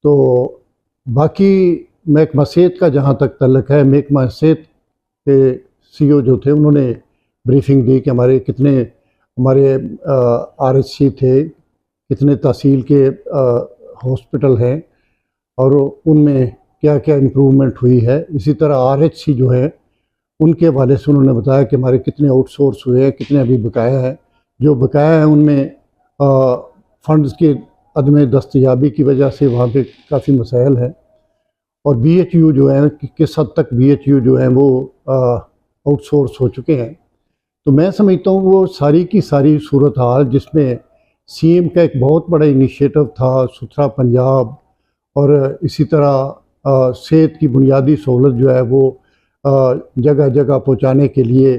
तो बाकी महकमा सेहत का जहाँ तक तल्लक है, महकमा सेहत के सीईओ जो थे उन्होंने ब्रीफिंग दी कि हमारे आरएचसी थे, कितने तहसील के हॉस्पिटल हैं और उनमें क्या क्या इम्प्रूवमेंट हुई है। इसी तरह आरएचसी जो है उनके हवाले से उन्होंने बताया कि हमारे कितने आउटसोर्स हुए हैं, कितने अभी बकाया है। जो बकाया है उनमें फंड्स के अदम दस्तयाबी की वजह से वहाँ पे काफ़ी मसाइल हैं। और बीएचयू जो है किस हद तक बीएचयू जो है वो आउटसोर्स हो चुके हैं। तो मैं समझता हूँ वो सारी की सारी सूरत हाल जिसमें सीएम का एक बहुत बड़ा इनिशिएटिव था सुथरा पंजाब, और इसी तरह सेहत की बुनियादी सहूलत जो है वो जगह जगह पहुँचाने के लिए,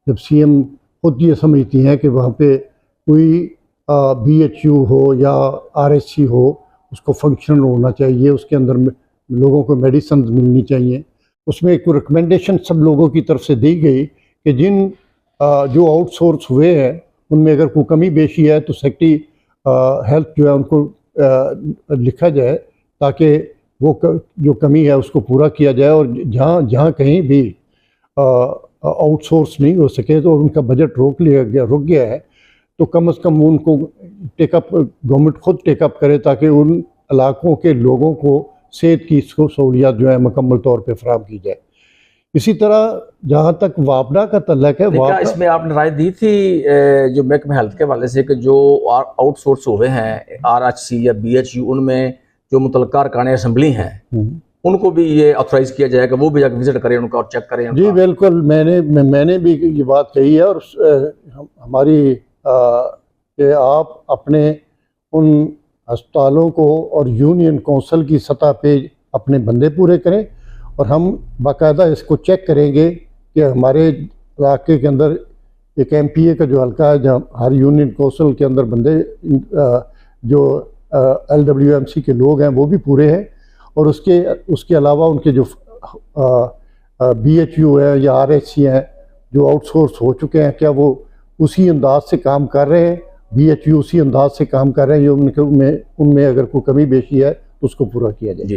जब सीएम खुद ये समझती हैं कि वहाँ पे कोई बीएचयू हो या आरएचसी हो, उसको फंक्शनल होना चाहिए, उसके अंदर लोगों को मेडिसिन मिलनी चाहिए। उसमें एक रिकमेंडेशन सब लोगों की तरफ से दी गई कि जिन जो आउटसोर्स हुए हैं उनमें अगर कोई कमी बेशी है तो सेक्रेटरी हेल्थ जो है उनको लिखा जाए ताकि वो जो कमी है उसको पूरा किया जाए। और जहाँ जहाँ कहीं भी आउटसोर्स नहीं हो सके तो उनका बजट रोक गया है तो कम से कम उनको टेकअप गवर्नमेंट खुद टेकअप करे ताकि उन इलाकों के लोगों को सेहत की सहूलियात जो है मुकम्मल तौर पे फराहम की जाए। इसी तरह जहाँ तक वापडा का तल्लक है, क्या इसमें आपने राय दी थी जो महकमा हेल्थ के हवाले से कि जो आउटसोर्स हुए हैं आरएचसी या बीएचयू, उनमें जो मुतल्लिका अरकान असेंबली हैं उनको भी ये ऑथराइज किया जाएगा, वो भी जाकर विजिट करें उनका और चेक करें? जी बिल्कुल, मैंने भी ये बात कही है। और हमारी कि आप अपने उन अस्पतालों को और यूनियन काउंसिल की सतह पे अपने बंदे पूरे करें और हम बाकायदा इसको चेक करेंगे कि हमारे इलाके के अंदर एक एमपीए का जो हल्का है जहाँ हर यूनियन काउंसिल के अंदर बंदे जो एलडब्ल्यूएमसी के लोग हैं वो भी पूरे हैं, और उसके अलावा उनके जो बीएचयू है या आरएचसी हैं जो आउटसोर्स हो चुके हैं, क्या वो उसी अंदाज से काम कर रहे हैं, बीएचयू उसी अंदाज से काम कर रहे हैं, जो उनमें अगर कोई कमी बेशी है तो उसको पूरा किया जाए।